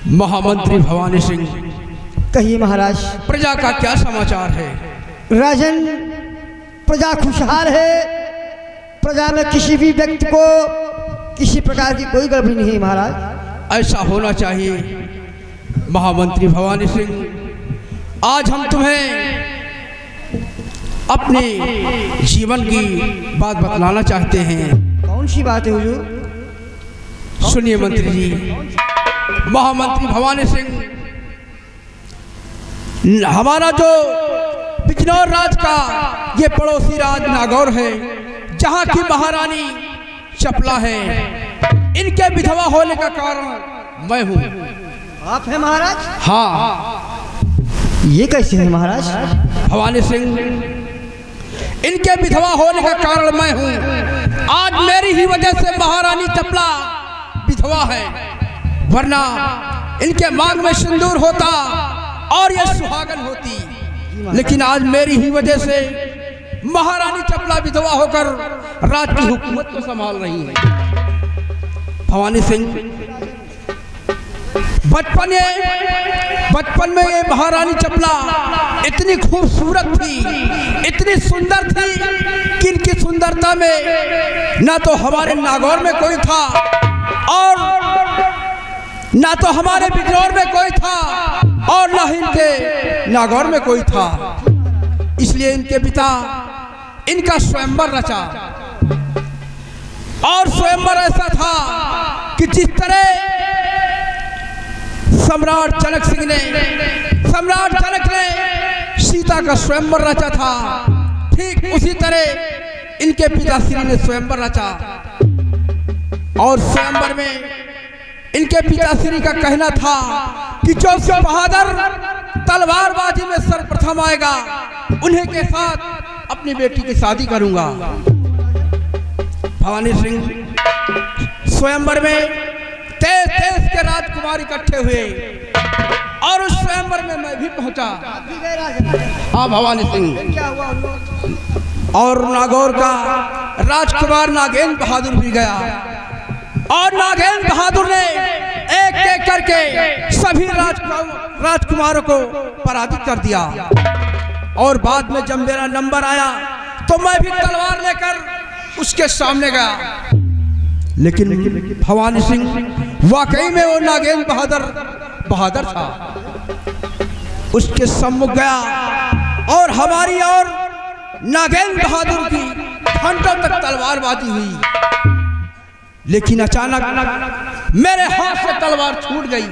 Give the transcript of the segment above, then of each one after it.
महामंत्री भवानी सिंह, कहिए महाराज। प्रजा का क्या समाचार है? राजन, प्रजा खुशहाल है। प्रजा में किसी भी व्यक्ति को किसी प्रकार की कोई गड़बड़ी नहीं है महाराज। ऐसा होना चाहिए। महामंत्री भवानी सिंह, आज हम तुम्हें अपने जीवन की बात बतलाना चाहते हैं। कौन सी बात है हुजूर? सुनिए मंत्री जी। महामंत्री भवानी सिंह, हमारा जो बिजनौर राज का ये पड़ोसी राज नागौर है, जहाँ की महारानी चपला है, इनके विधवा होने का कारण मैं हूँ। आप हैं महाराज? हाँ। ये कैसे है महाराज? भवानी सिंह, इनके विधवा होने का कारण मैं हूँ। आज मेरी ही वजह से महारानी चपला विधवा है, वरना इनके मांग में सिंदूर होता और ये सुहागन होती। लेकिन आज मेरी ही वजह से महारानी चपला विधवा होकर राज की हुकूमत को संभाल रही है। भवानी सिंह, बचपन में ये महारानी चपला इतनी खूबसूरत थी, इतनी सुंदर थी कि इनकी सुंदरता में ना तो हमारे नागौर में कोई था और ना तो हमारे बिजनौर में कोई था और ना ही इनके नागौर में कोई था। इसलिए इनके पिता इनका स्वयंवर रचा और स्वयंवर ऐसा था कि जिस तरह सम्राट जनक ने सीता का स्वयंवर रचा था, ठीक उसी तरह इनके पिताश्री ने स्वयंवर रचा। और स्वयंवर में इनके पिताश्री का कहना था कि जो बहादुर तलवारबाजी में सर्वप्रथम आएगा, उन्हीं के साथ अपनी बेटी की शादी करूंगा। भवानी सिंह, स्वयंवर में 23 के राजकुमार इकट्ठे हुए और उस स्वयंवर में मैं भी पहुंचा। हाँ भवानी सिंह, और नागौर का राजकुमार नागेंद्र बहादुर भी गया और नागेंद्र बहादुर ने एक एक करके सभी राजकुमारों को पराजित कर दिया। और बाद में जब मेरा नंबर आया तो मैं भी तलवार लेकर उसके सामने गया। लेकिन भवानी सिंह, वाकई में वो नागेंद्र बहादुर था। उसके सम्मुख गया और हमारी और नागेंद्र बहादुर की घंटों तक तलवारबाजी हुई। लेकिन अचानक मेरे हाथ से तलवार छूट गई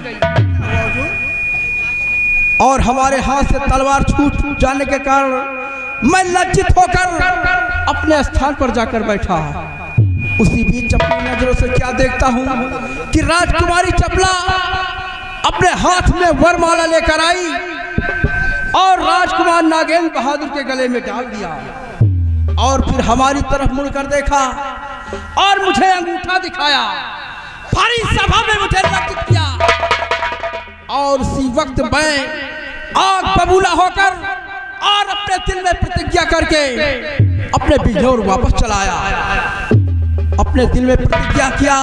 और हमारे हाथ से तलवार छूट जाने के कारण मैं लज्जित होकर अपने स्थान पर जाकर बैठा। उसी बीच अपनी नजरों से क्या देखता हूँ कि राजकुमारी चपला अपने हाथ में वरमाला लेकर आई और राजकुमार नागेंद्र बहादुर के गले में डाल दिया। और फिर हमारी तरफ मुड़कर देखा और मुझे अंगूठा दिखाया। सारी सभा में मुझे लज्जित किया और उसी वक्त मैं आग बबूला होकर और अपने दिल में प्रतिज्ञा करके अपने बिजनौर वापस चला आया। अपने दिल में प्रतिज्ञा किया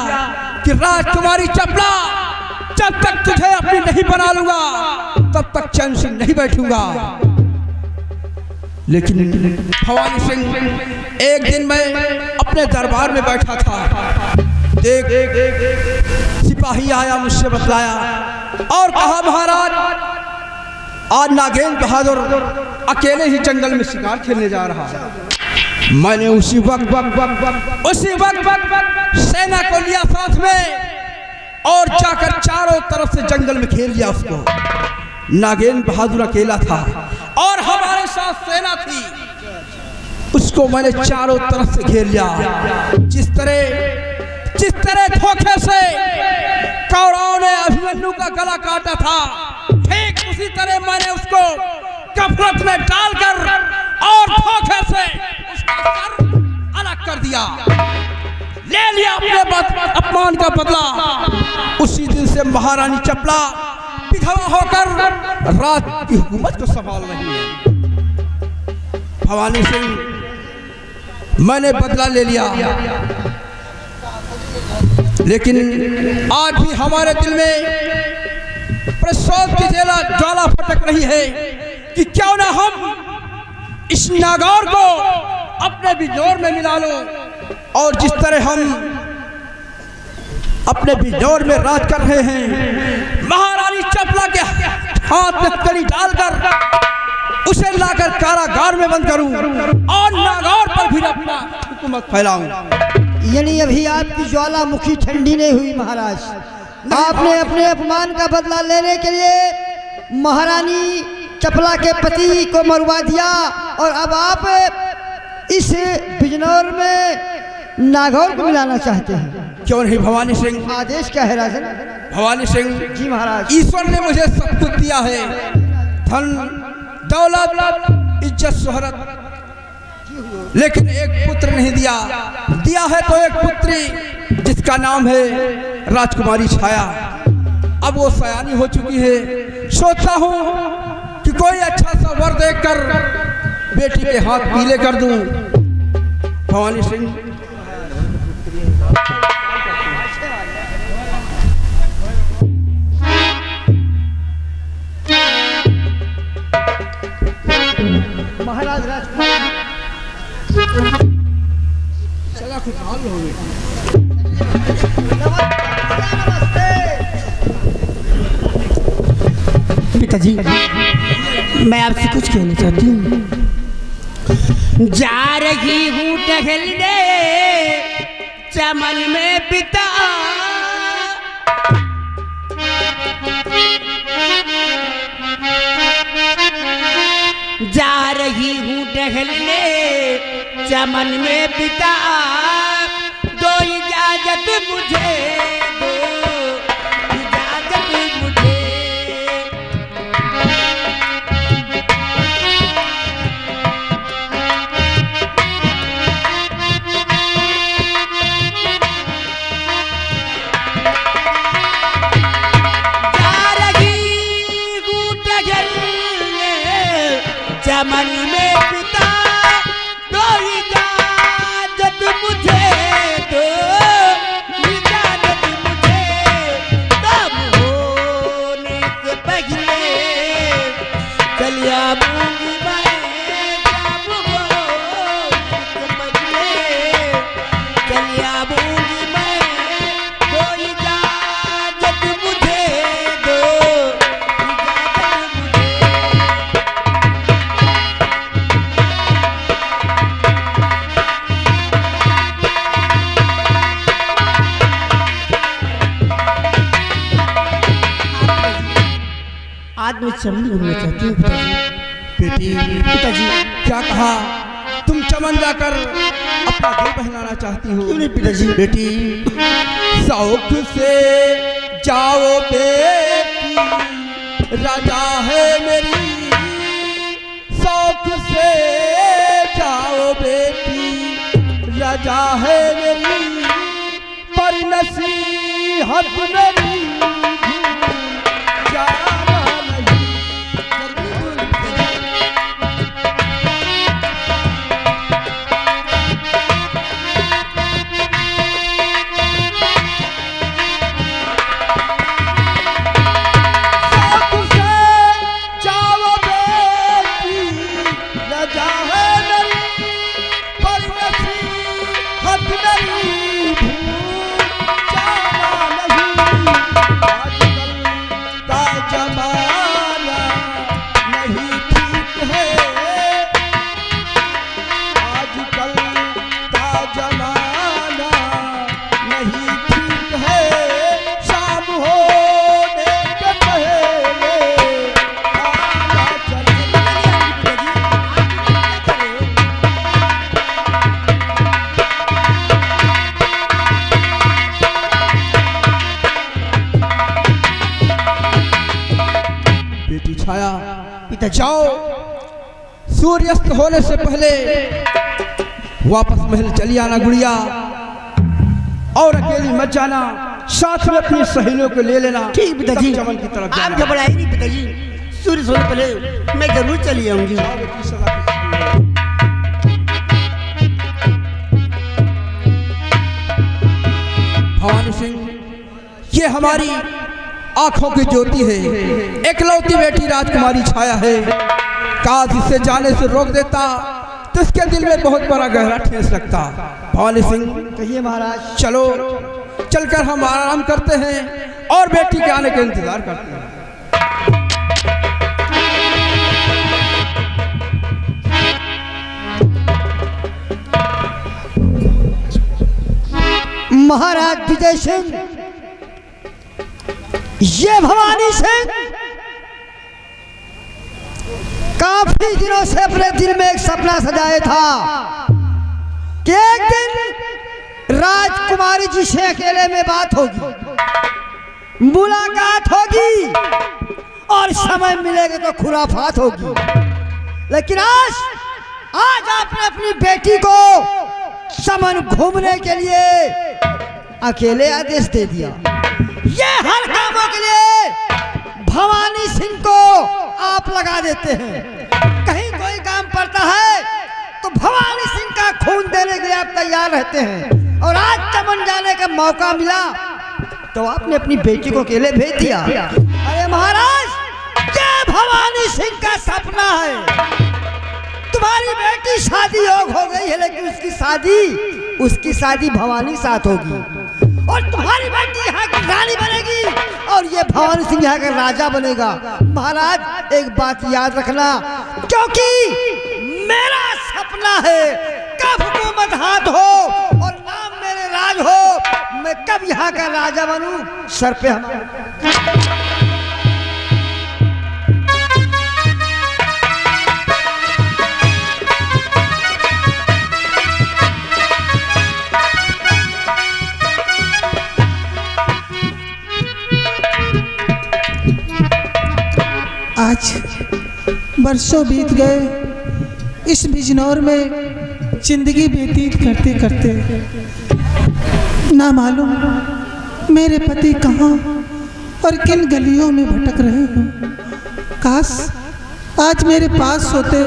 कि राजकुमारी चपला, जब तक तुझे अपनी नहीं बना लूंगा तब तक चैन से नहीं बैठूंगा। लेकिन भवानी सिंह, एक दिन मैं अपने दरबार में बैठा था। एक सिपाही आया, मुझसे बतलाया और कहा, महाराज आज नागेंद्र बहादुर अकेले ही जंगल में शिकार खेलने जा रहा है। मैंने उसी वक्त सेना को लिया साथ में और जाकर चारों तरफ से जंगल में घेर लिया उसको। नागेंद्र बहादुर अकेला था और हमारे साथ सेना थी। उसको मैंने चारों तरफ से घेर लिया। जिस तरह धोखे से कौरवों ने अभिमन्यु का गला काटा था, ठीक उसी तरह मैंने उसको कफरत में डालकर और धोखे से उसका सर अलग कर दिया। ले लिया अपने अपमान का बदला। उसी दिन से महारानी चपला विधवा होकर राज की हुकूमत को संभाल रही है। भवानी सिंह, मैंने बदला ले लिया, लेकिन आज भी हमारे दिल में अपने शोध की ज्वाला फटक रही है कि क्यों ना हम इस नागौर को अपने बिजोर में मिला लो। और जिस तरह हम अपने बिजोर में राज कर रहे हैं, महारानी चपला के हाथ में कड़ी डालकर उसे लाकर कारागार में बंद करूं और नागौर पर भी अपना हुकूमत फैलाऊं। यानी अभी आपकी ज्वालामुखी ठंडी नहीं हुई महाराज। आपने अपने अपमान का बदला लेने के लिए महारानी चपला के पति को मरवा दिया और अब आप इस बिजनौर में नागौर को मिलाना चाहते हैं। क्यों नहीं भवानी सिंह? आदेश क्या है राजन? भवानी सिंह जी महाराज। ईश्वर ने मुझे सब कुछ दिया है, धन दौलत इज्जत शोहरत, लेकिन एक पुत्र नहीं दिया। दिया है तो एक पुत्री जिसका नाम है राजकुमारी छाया। अब वो सयानी हो चुकी है। सोचता हूँ कि कोई अच्छा सा वर देकर बेटी के हाथ पीले कर दूं। भवानी सिंह महाराज पिताजी, मैं आपसे कुछ कहना चाहती हूँ। जा रही हूँ टहलने चमन में पिता, जा रही हूँ टहलने चमन में पिता, दो इजाजत मुझे, दो इजाजत मुझे। जा रही हूँ टहलने चमन में पिता, दो इजाजत मुझे, दो इजाजत मुझे। तब होने से पहले चलिया बूंगी मैं, जब होने से पहले चलिया बूंगी मैं, दो इजाजत मुझे, दो इजाजत मुझे। आज मैं चमन घूमना चाहती हूँ पिताजी। बेटी, पिताजी, क्या कहा? तुम चमन जाकर अपना दिल बहलाना चाहती हो? क्यों नहीं पिताजी? बेटी, शौक से जाओ बेटी, राजा है मेरी। शौक से जाओ बेटी, राजा है मेरी। पर नसीहत मेरी जाना नहीं। शौक से जाओ बेटी, राजा है मेरी। पर नसीहत मेरी भूल जाना नहीं। आजकल का जमाना नहीं ठीक है, आजकल का जमाना नहीं ठीक है। शाम होने के पहले आना चाहिए। बेटी छाया, पिता जाओ, सूर्यास्त होने से पहले वापस महल चली आना गुड़िया। और अकेली मत जाना, साथ में अपनी सहेलियों को ले लेना। ठीक पिताजी, सब चमन की तरफ आप जाना। घबराइए नहीं पिताजी। सूर्य सोने पहले मैं जरूर चली आऊंगी। भवानी सिंह, ये हमारी आंखों की ज्योति है, एकलौती बेटी राजकुमारी छाया है। काश इसे जाने से रोक देता तो इसके दिल में बहुत बड़ा गहरा ठेस लगता। भवानी सिंह, कहिए महाराज। चलो चलकर हम आराम करते हैं और बेटी के आने का इंतजार करते हैं। महाराज विजय सिंह, ये भवानी सिंह काफी दिनों से अपने दिल में एक सपना सजाए था कि एक दिन राजकुमारी जी से अकेले में बात होगी, मुलाकात होगी और समय मिलेगा तो खुराफात होगी। लेकिन आज आपने अपनी बेटी को समन घूमने के लिए अकेले आदेश दे दिया। ये हर कामों के लिए भवानी सिंह को आप लगा देते हैं। कहीं कोई काम पड़ता है तो भवानी सिंह का खून देने के लिए आप तैयार रहते हैं, और आज चमन जाने का मौका मिला तो आपने अपनी बेटी को अकेले भेज दिया। अरे महाराज, ये भवानी सिंह का सपना है। तुम्हारी बेटी शादी हो गई है, लेकिन उसकी शादी भवानी साथ होगी, और तुम्हारी बेटी यहाँ की रानी बनेगी और ये भवानी सिंह यहाँ का राजा बनेगा। महाराज, एक बात याद रखना, क्योंकि मेरा सपना है कब हुकूमत हाथ हो और नाम मेरे राज हो, मैं कब यहाँ का राजा बनूं, सर पे हम। आज बरसों बीत गए इस बिजनौर में जिंदगी व्यतीत करते करते। ना मालूम मेरे पति कहाँ और किन गलियों में भटक रहे हों। काश आज मेरे पास होते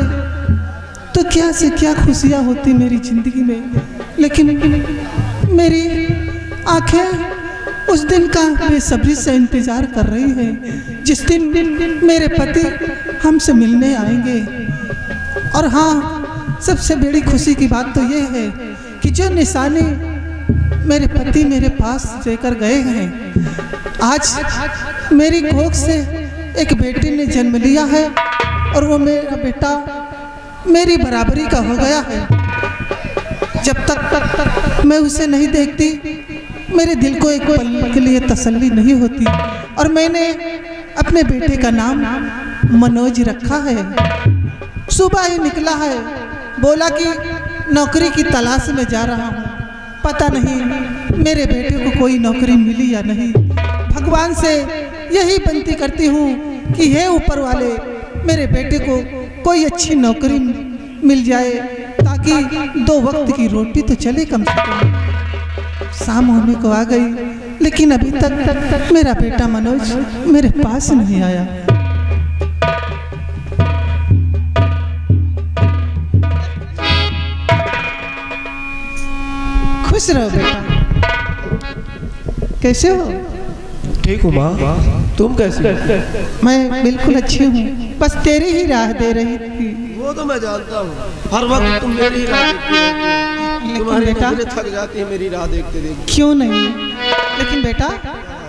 तो क्या से क्या खुशियाँ होती मेरी ज़िंदगी में, लेकिन मेरी आंखें उस दिन का बेसब्री से इंतज़ार कर रही है जिस दिन मेरे पति हमसे मिलने आएंगे। और हाँ, सबसे बड़ी खुशी की बात तो ये है कि जो निशानी मेरे पति मेरे पास देकर गए हैं, आज मेरी कोख से एक बेटे ने जन्म लिया है और वो मेरा बेटा मेरी बराबरी का हो गया है। जब तक मैं उसे नहीं देखती मेरे दिल को एक पल के लिए तसल्ली नहीं होती, और मैंने अपने बेटे का नाम मनोज रखा है। सुबह ही निकला है, बोला कि नौकरी की तलाश में जा रहा हूँ। पता नहीं मेरे बेटे को कोई नौकरी मिली या नहीं। भगवान से यही विनती करती हूँ कि हे ऊपर वाले, मेरे बेटे को कोई अच्छी नौकरी मिल जाए ताकि 2 वक्त की रोटी तो चले कम से कम। शाम होने को आ गई, लेकिन अभी तक मेरा बेटा मनोज मेरे पास नहीं आया। खुश रहो बेटा। कैसे हो? ठीक हूँ माँ, तुम कैसे हो? मैं बिल्कुल अच्छी हूँ, बस तेरी ही राह दे रही थी। वो तो मैं जानता हूँ, हर वक्त तुम मेरी ही राह देखती रहती हो। तुम्हारी नजरें थक जाती है मेरी राह देखते देखते। क्यों नहीं, लेकिन बेटा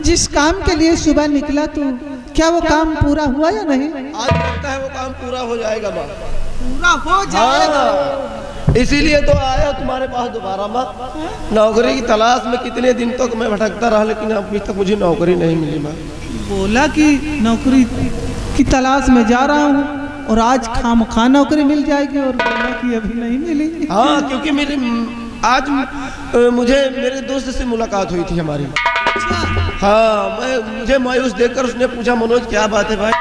जिस काम के लिए सुबह निकला तू, क्या वो काम पूरा हुआ या नहीं? आज लगता है वो काम पूरा हो जाएगा माँ। पूरा हो जाएगा? इसीलिए तो आया तुम्हारे पास दोबारा माँ। नौकरी की तलाश में कितने दिन तक मैं भटकता रहा, लेकिन अभी तक मुझे नौकरी नहीं मिली माँ। बोला कि नौकरी की तलाश में जा रहा हूँ और आज खामखा नौकरी मिल जाएगी, और बोला कि अभी नहीं मिली। हाँ, क्योंकि आज मुझे मेरे दोस्त से मुलाकात हुई थी हमारी। हाँ, मुझे मायूस देखकर उसने पूछा, मनोज क्या बात है भाई,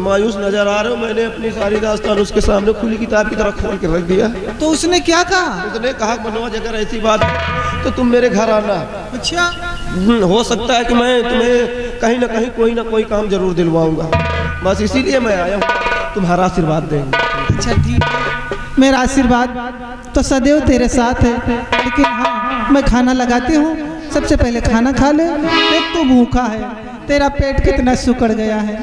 मायूस नजर आ रहे हो? मैंने अपनी सारी दास्तान उसके सामने खुली किताब की तरह खोल के रख दिया। तो उसने क्या कहा? उसने कहा, मनोज अगर ऐसी बात है तो तुम मेरे घर आना। अच्छा, हो सकता है कि मैं तुम्हें कहीं ना कोई काम जरूर दिलवाऊंगा। बस इसीलिए मैं आया हूँ, तुम्हारा आशीर्वाद देंगे। अच्छा ठीक है, मेरा आशीर्वाद तो सदैव तेरे साथ है, लेकिन हाँ, मैं खाना लगाती हूँ सबसे पहले खाना खा ले। देख तू भूखा है, तेरा पेट कितना सुकड़ गया है।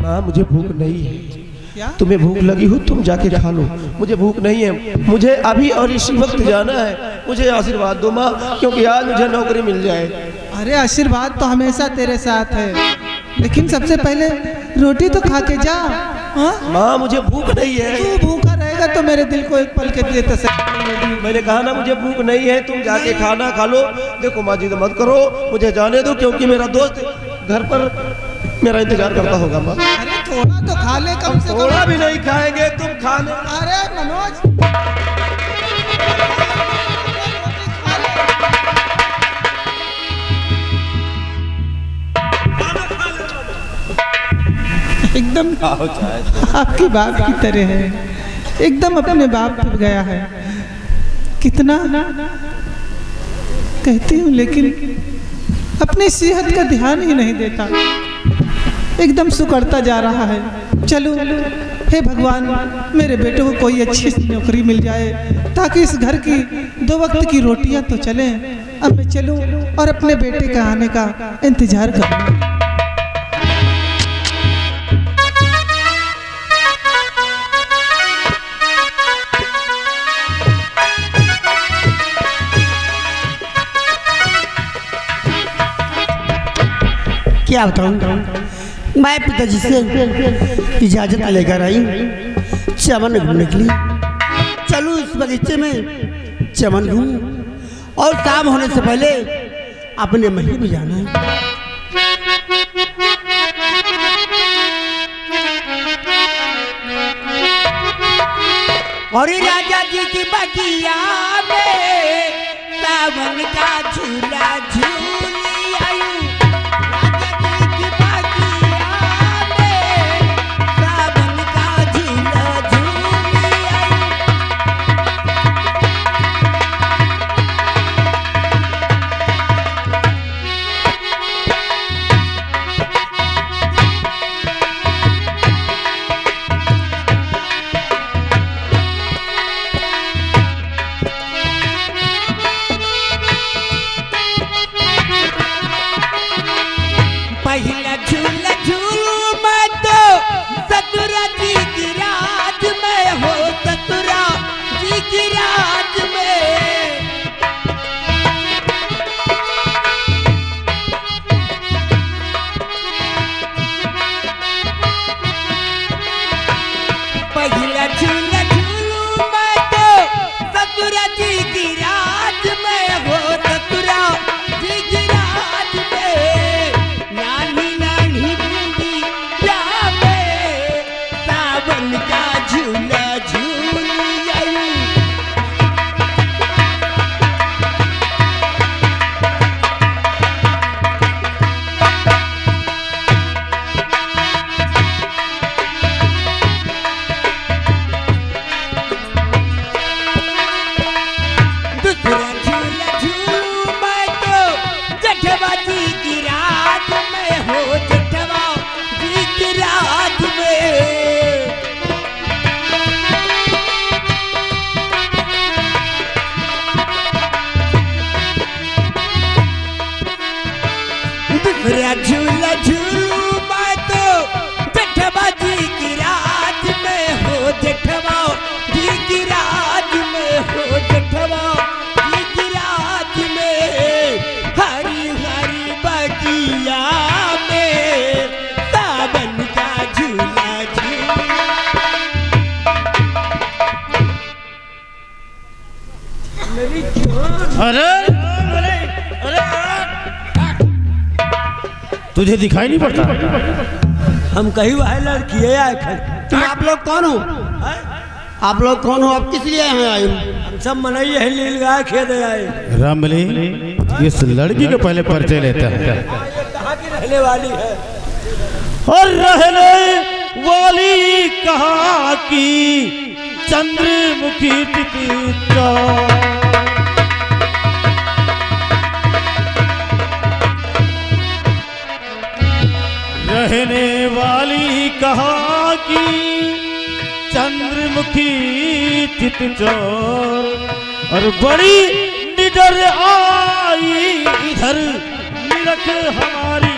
माँ मुझे भूख नहीं है। क्या? तुम्हें भूख लगी हो तुम जाके खा लो, मुझे भूख नहीं है। मुझे अभी और इसी वक्त जाना है। मुझे आशीर्वाद दो माँ, क्योंकि आज मुझे नौकरी मिल जाए। अरे आशीर्वाद तो हमेशा तेरे साथ है, लेकिन सबसे पहले रोटी तो खा के जा। हाँ? माँ मुझे भूख नहीं है। तू भूखा रहेगा तो मेरे दिल को एक पल के लिए तसल्ली। मैंने कहा ना मुझे भूख नहीं है, तुम जाके खाना खा लो। देखो माँ जी तो मत करो, मुझे जाने दो, क्योंकि मेरा दोस्त घर पर मेरा इंतजार करता होगा माँ। अरे थोड़ा तो खा ले कम से कम। थोड़ा भी नहीं खाएंगे, तुम खा ले। अरे मनोज एकदम आपकी बाप की तरह है, एकदम अपने बाप पे गया है। कितना कहती हूँ लेकिन अपनी सेहत का ध्यान ही नहीं देता, एकदम सुकड़ता जा रहा है। चलो हे भगवान, मेरे बेटे को कोई अच्छी नौकरी मिल जाए ताकि इस घर की 2 वक्त की रोटियां तो चलें। अब मैं चलूं और अपने बेटे के आने का इंतजार करूं। क्या बताऊं, मैं पिताजी से इजाज़त लेकर आई चमन घूमने के लिए। चलूँ इस बगीचे में चमन घूम और शाम होने से पहले अपने महल में जाना है। और राजा जी की बगिया में सावन का झूला झूली आई। झूला झूलू मैं तो जेठवा जी की रात में हो, जेठवा जी की रात में हो, जेठवा जी की रात में हरी हरी बगिया में सावन का झूला झूला। अरे अरे अरे तुझे दिखाई नहीं पड़ता? हम कहीं वह लड़की आए। तुम आप लोग कौन हो? आप लोग कौन हो? आप किस लिए यहाँ आए हो? हम सब मनई है, लील गाय खेदे आए। रामबली इस लड़की के पहले परिचय लेता है। कहाँ की रहने वाली है? और रहने वाली कहाँ की चंद्रमुखी टिकिटा। रहने वाली कहाँ की चंद्रमुखी चितचोर और बड़ी इधर आई इधर निरख हमारी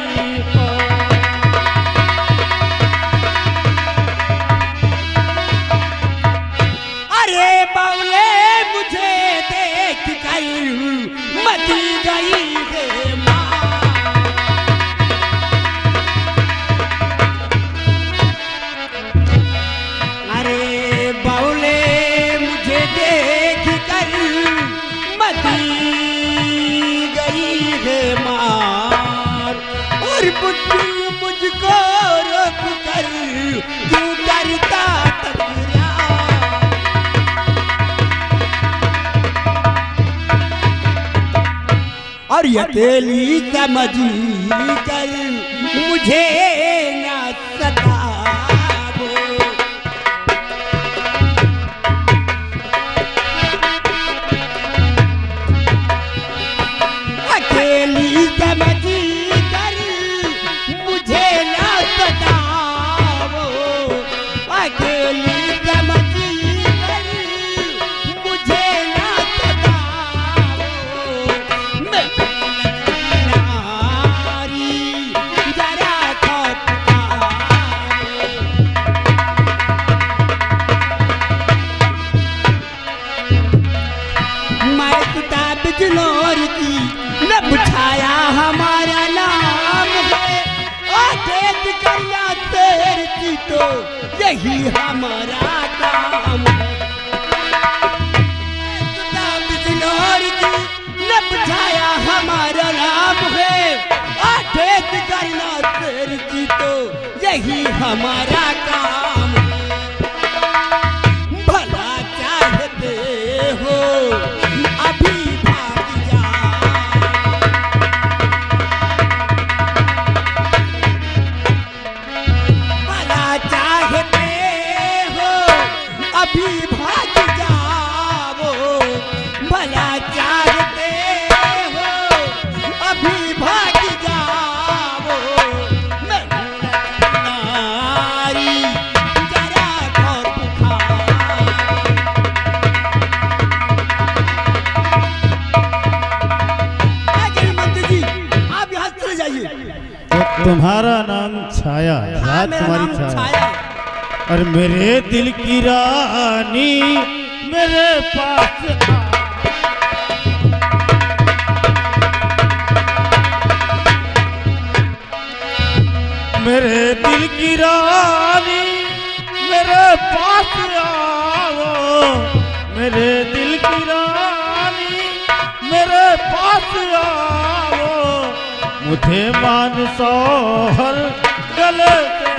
अरे बावले मुझे देख कर मची गई है माँ। अरे बावले मुझे देख कर मची गई है माँ। और बुद्धि मुझको रोक कर क्यों करता तकरार। और अकेली समझ कर मुझे न सताओ। अकेली समझ कर मुझे न सताओ। अकेली समझ कर मुझे न सताओ। मैं बिजनौर की न बुझाया हमारा नाम है। देख करना तेर की तो यही हमारा काम है। बिजनौर की न बुझाया हमारा नाम है। देख करना तेर की तो यही हमारा काम है। भला चाहते हो अभी भाग जा। भला चाहते हो अभी भाग जाओ। भला चाहते हो अभी भाग जाओ। नारी जरा गौर तो तुम्हारा नाम छाया, राजकुमारी छाया। और मेरे दिल की रानी मेरे पास आ। मेरे दिल की रानी मेरे पास आओ। मेरे दिल की रानी मेरे पास आओ। मुझे मान सोहर गले से।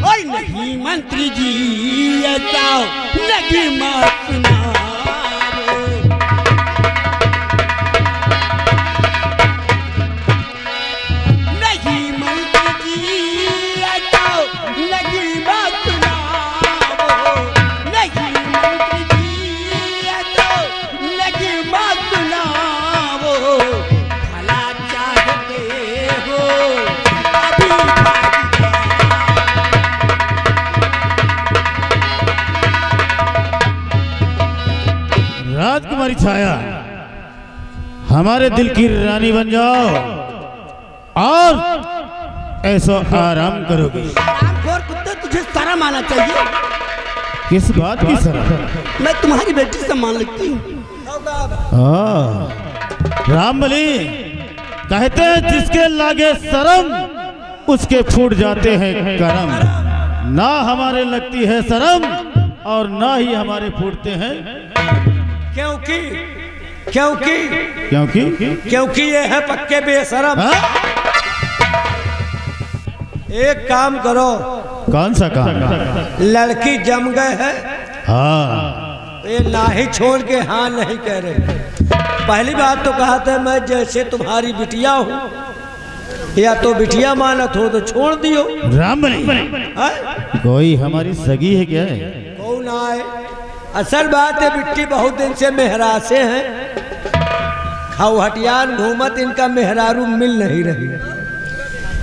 और नहीं मंत्री जी ऐसा लगी मत सुनाओ। नहीं मंत्री जी ऐसा लगी मत सुनाओ। नहीं मंत्री जी ऐसा लगी मत सुनाओ। भला चाहते हो अभी भाग जाओ। राजकुमारी छाया, हमारे दिल की रानी बन जाओ और ऐसा आराम करोगे। आरामखोर कुत्ते, तुझे शर्म आना चाहिए। किस बात की शर्म? मैं तुम्हारी बेटी से मान लगती हूँ। रामबली कहते हैं जिसके लागे शर्म उसके फूट जाते हैं करम। ना हमारे लगती है शर्म और ना ही हमारे फूटते हैं। क्योंकि क्योंकि क्योंकि क्योंकि ये है पक्के बेशरम। हाँ? एक काम करो, कौन सा काम? लड़की जम गए है, हाँ ये ना ही छोड़ के हाँ नहीं कह रहे। पहली बात तो कहा था मैं जैसे तुम्हारी बिटिया हूँ, या तो बिटिया मानत हो तो छोड़ दियो। रामबली कोई हमारी सगी है क्या? है कौन आए? असल बात है बिट्टी बहुत दिन से मेहरासे हैं, खौहटियान घूमत इनका मेहरारू मिल नहीं रही,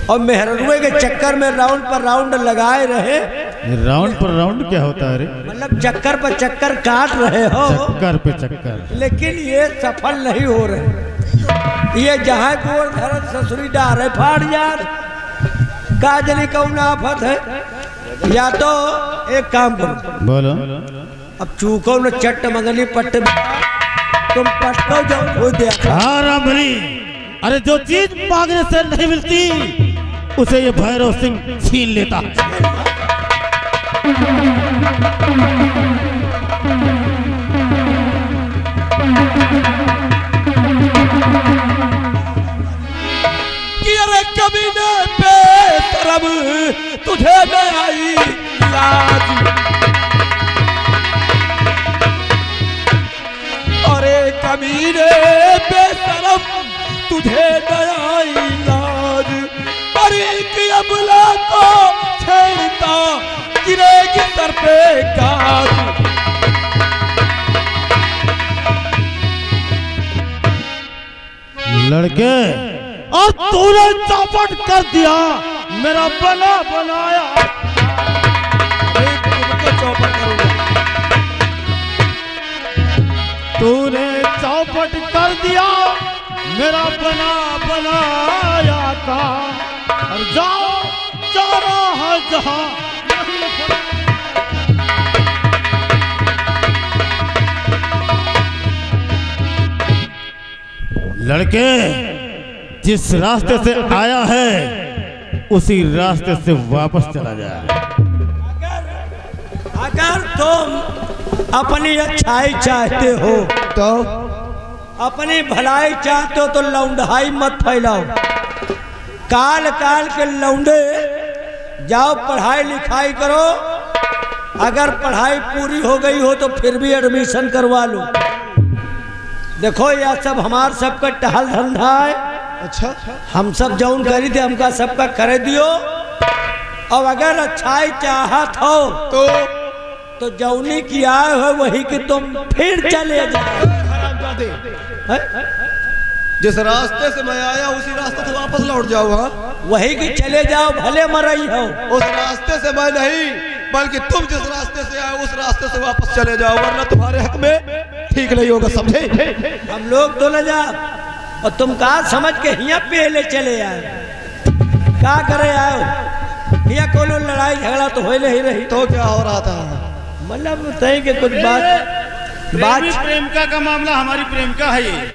और मेहरुए के चक्कर में राउंड पर राउंड लगाए रहे राउंड पर राउंड क्या होता है रे? मतलब चक्कर पर चक्कर काट रहे हो, चक्कर पे चक्कर। लेकिन ये सफल नहीं हो रहे। ये जहाँ गोर धरत ससुरी डारे फाड़ यार, काजली कौन आफत है। या तो एक काम करो, बोलो। अब चूको न चट्ट मंगली पट्ट, तुम पट्टो जाओ हो दिया। हाँ रामबली, अरे जो चीज मांगने से नहीं मिलती उसे ये भैरव सिंह छीन लेता। कि अरे कमीने पे शर्म तुझे न आई लाज, अरे कमीने पे शर्म तुझे न आई लाज, अरे कि अबला को छेड़ता गिरेगी सर पे गाज। लड़के, और तूने चौपट कर दिया मेरा बना बनाया। तुमको चौपट करूंगा। तूने चौपट कर दिया मेरा बना बनाया का, और जाओ जाना है जहां। लड़के, जिस रास्ते से आया है उसी रास्ते से वापस चला जाए। अगर तुम अपनी अच्छाई चाहते हो, तो अपनी भलाई चाहते हो, तो लौंडाई मत फैलाओ। काल काल के लौंडे जाओ पढ़ाई लिखाई करो। अगर पढ़ाई पूरी हो गई हो तो फिर भी एडमिशन करवा लो। देखो यह सब हमार सबका टहल धंधा है। अच्छा, हम सब जौन करी थे हमका सबका करे दियो। और अगर अच्छाई चाहत हो तो जौनी की आए हो वही कि तुम फिर चले जाओ। जिस रास्ते से मैं आया उसी रास्ते से वापस लौट जाओ। हाँ, वही कि चले जाओ, भले मरई हो। उस रास्ते से मैं नहीं, बल्कि तुम जिस रास्ते से आए उस रास्ते से वापस चले जाओ, वरना तुम्हारे हक में ठीक नहीं होगा, समझे? हम लोग तो न जा, और तुम कहा समझ के यहाँ पहले चले आए। क्या करे आओ, यहाँ कोनो लड़ाई झगड़ा तो हो नहीं रही। तो क्या हो रहा था? मतलब सही के कुछ बात प्रेमिका का मामला, हमारी प्रेमिका है ये।